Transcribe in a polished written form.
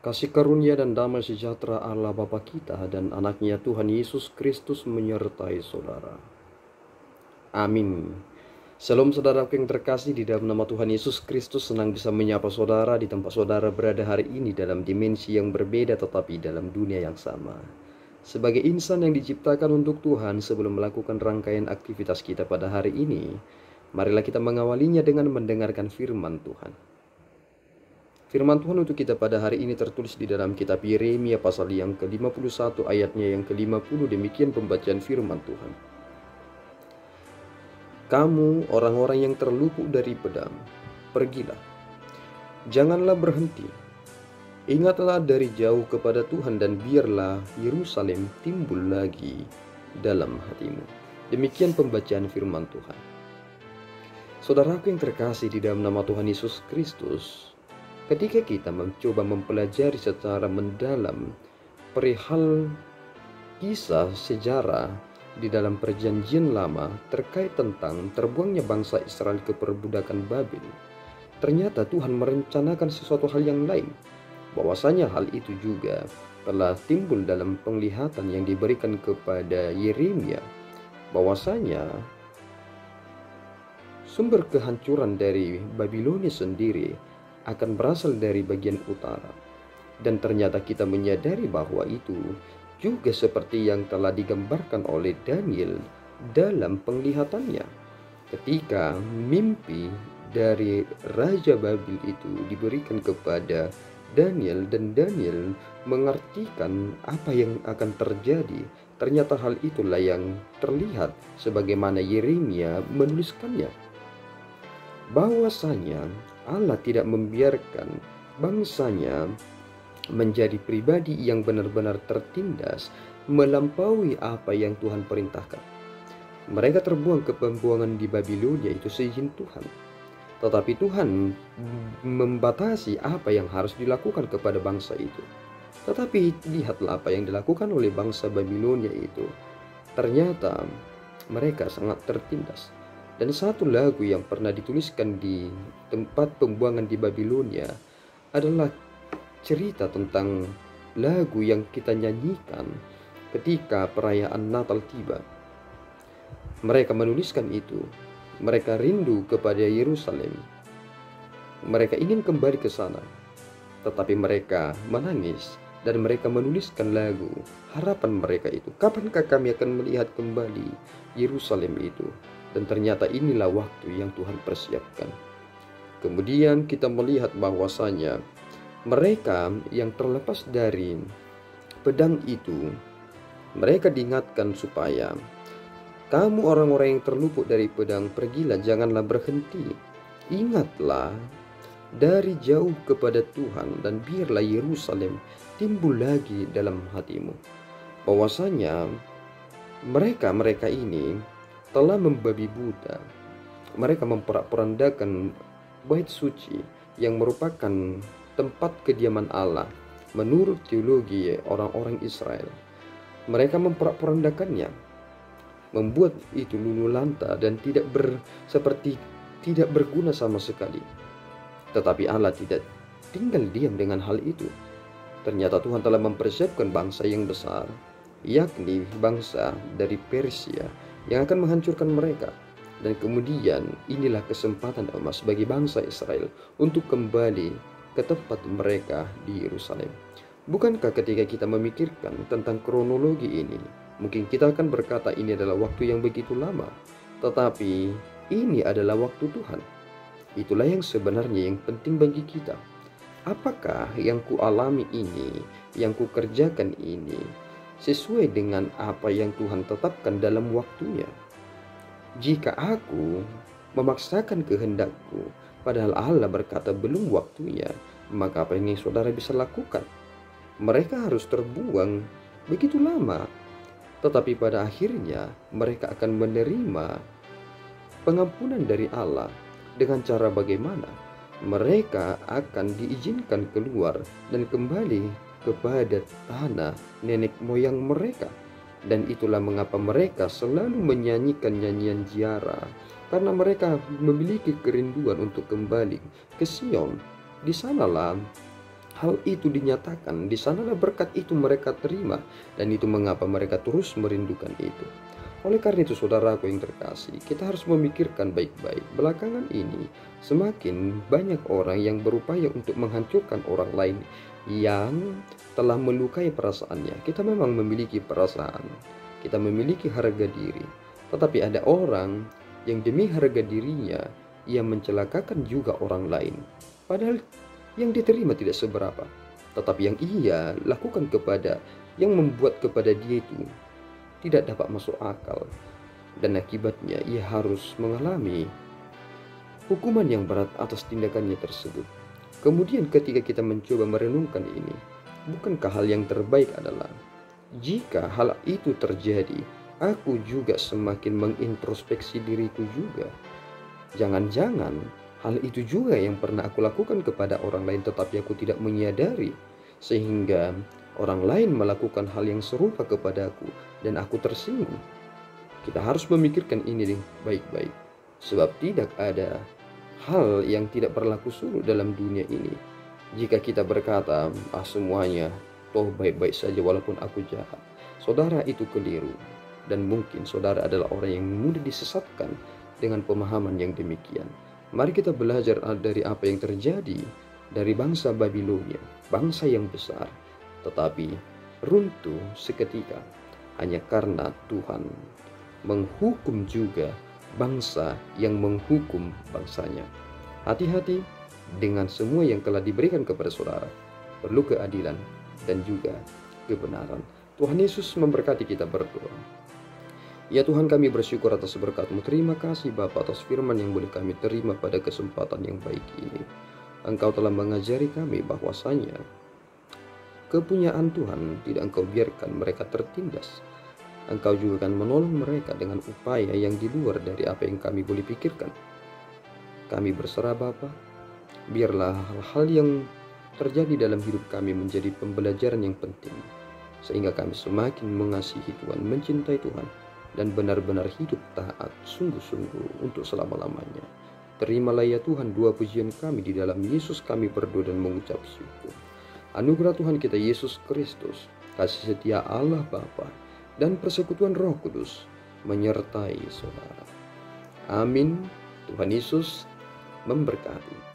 Kasih karunia dan damai sejahtera Allah Bapa kita dan anaknya Tuhan Yesus Kristus menyertai saudara. Amin. Shalom saudaraku yang terkasih, di dalam nama Tuhan Yesus Kristus senang bisa menyapa saudara di tempat saudara berada hari ini dalam dimensi yang berbeda tetapi dalam dunia yang sama. Sebagai insan yang diciptakan untuk Tuhan, sebelum melakukan rangkaian aktivitas kita pada hari ini, marilah kita mengawalinya dengan mendengarkan firman Tuhan. Firman Tuhan untuk kita pada hari ini tertulis di dalam kitab Yeremia pasal yang ke-51 ayatnya yang ke-50. Demikian pembacaan firman Tuhan. Kamu orang-orang yang terluput dari pedang, pergilah, janganlah berhenti. Ingatlah dari jauh kepada Tuhan dan biarlah Yerusalem timbul lagi dalam hatimu. Demikian pembacaan firman Tuhan. Saudaraku yang terkasih di dalam nama Tuhan Yesus Kristus, ketika kita mencoba mempelajari secara mendalam perihal kisah sejarah di dalam perjanjian lama terkait tentang terbuangnya bangsa Israel ke perbudakan Babel, ternyata Tuhan merencanakan sesuatu hal yang lain, bahwasanya hal itu juga telah timbul dalam penglihatan yang diberikan kepada Yeremia, bahwasanya sumber kehancuran dari Babilonia sendiri akan berasal dari bagian utara. Dan ternyata kita menyadari bahwa itu juga seperti yang telah digambarkan oleh Daniel dalam penglihatannya, ketika mimpi dari Raja Babel itu diberikan kepada Daniel dan Daniel mengartikan apa yang akan terjadi. Ternyata hal itulah yang terlihat sebagaimana Yeremia menuliskannya, bahwasanya Allah tidak membiarkan bangsanya menjadi pribadi yang benar-benar tertindas melampaui apa yang Tuhan perintahkan. Mereka terbuang ke pembuangan di Babilonia itu seizin Tuhan, tetapi Tuhan membatasi apa yang harus dilakukan kepada bangsa itu. Tetapi lihatlah apa yang dilakukan oleh bangsa Babilonia itu. Ternyata mereka sangat tertindas. Dan satu lagu yang pernah dituliskan di tempat pembuangan di Babilonia adalah cerita tentang lagu yang kita nyanyikan ketika perayaan Natal tiba. Mereka menuliskan itu. Mereka rindu kepada Yerusalem. Mereka ingin kembali ke sana. Tetapi mereka menangis dan mereka menuliskan lagu harapan mereka itu. Kapankah kami akan melihat kembali Yerusalem itu? Dan ternyata inilah waktu yang Tuhan persiapkan. Kemudian kita melihat bahwasanya mereka yang terlepas dari pedang itu, mereka diingatkan supaya kamu orang-orang yang terluput dari pedang, pergilah, janganlah berhenti. Ingatlah dari jauh kepada Tuhan dan biarlah Yerusalem timbul lagi dalam hatimu. Bahwasanya mereka ini telah membabi buta. Mereka memporak-porandakan bait suci yang merupakan tempat kediaman Allah menurut teologi orang-orang Israel. Mereka memporak-porandakannya, membuat itu luluh lantah dan seperti tidak berguna sama sekali. Tetapi Allah tidak tinggal diam dengan hal itu. Ternyata Tuhan telah mempersiapkan bangsa yang besar, yakni bangsa dari Persia yang akan menghancurkan mereka. Dan kemudian inilah kesempatan emas bagi bangsa Israel untuk kembali ke tempat mereka di Yerusalem. Bukankah ketika kita memikirkan tentang kronologi ini, mungkin kita akan berkata ini adalah waktu yang begitu lama, tetapi ini adalah waktu Tuhan. Itulah yang sebenarnya yang penting bagi kita. Apakah yang kualami ini, yang kukerjakan ini, sesuai dengan apa yang Tuhan tetapkan dalam waktunya? Jika aku memaksakan kehendakku, padahal Allah berkata belum waktunya, maka apa yang saudara bisa lakukan? Mereka harus terbuang begitu lama, tetapi pada akhirnya mereka akan menerima pengampunan dari Allah dengan cara bagaimana? Mereka akan diizinkan keluar dan kembali kepada tanah nenek moyang mereka. Dan itulah mengapa mereka selalu menyanyikan nyanyian ziarah, karena mereka memiliki kerinduan untuk kembali ke Sion. Di sanalah hal itu dinyatakan, di sanalah berkat itu mereka terima, dan itu mengapa mereka terus merindukan itu. Oleh karena itu, saudaraku yang terkasih, kita harus memikirkan baik-baik. Belakangan ini, semakin banyak orang yang berupaya untuk menghancurkan orang lain yang telah melukai perasaannya. Kita memang memiliki perasaan, kita memiliki harga diri, tetapi ada orang yang demi harga dirinya, ia mencelakakan juga orang lain. Padahal yang diterima tidak seberapa, tetapi yang ia lakukan kepada, yang membuat kepada dia itu tidak dapat masuk akal, dan akibatnya ia harus mengalami hukuman yang berat atas tindakannya tersebut. Kemudian ketika kita mencoba merenungkan ini, bukankah hal yang terbaik adalah jika hal itu terjadi, aku juga semakin mengintrospeksi diriku juga. Jangan-jangan hal itu juga yang pernah aku lakukan kepada orang lain tetapi aku tidak menyadari, sehingga orang lain melakukan hal yang serupa kepadaku dan aku tersinggung. Kita harus memikirkan ini baik-baik, sebab tidak ada hal yang tidak berlaku surut dalam dunia ini. Jika kita berkata, semuanya toh baik-baik saja walaupun aku jahat, saudara, itu keliru. Dan mungkin saudara adalah orang yang mudah disesatkan dengan pemahaman yang demikian. Mari kita belajar dari apa yang terjadi dari bangsa Babilonia, bangsa yang besar, tetapi runtuh seketika hanya karena Tuhan menghukum juga bangsa yang menghukum bangsanya. Hati-hati dengan semua yang telah diberikan kepada saudara. Perlu keadilan dan juga kebenaran. Tuhan Yesus memberkati kita berdoa. Ya Tuhan, kami bersyukur atas berkat-Mu. Terima kasih Bapa atas firman yang boleh kami terima pada kesempatan yang baik ini. Engkau telah mengajari kami bahwasanya kepunyaan Tuhan tidak Engkau biarkan mereka tertindas. Engkau juga akan menolong mereka dengan upaya yang di luar dari apa yang kami boleh pikirkan. Kami berserah Bapa, biarlah hal-hal yang terjadi dalam hidup kami menjadi pembelajaran yang penting, sehingga kami semakin mengasihi Tuhan, mencintai Tuhan, dan benar-benar hidup taat sungguh-sungguh untuk selama-lamanya. Terimalah ya Tuhan dua pujian kami, di dalam Yesus kami berdoa dan mengucap syukur. Anugerah Tuhan kita Yesus Kristus, kasih setia Allah Bapa, dan persekutuan Roh Kudus menyertai saudara. Amin. Tuhan Yesus memberkati.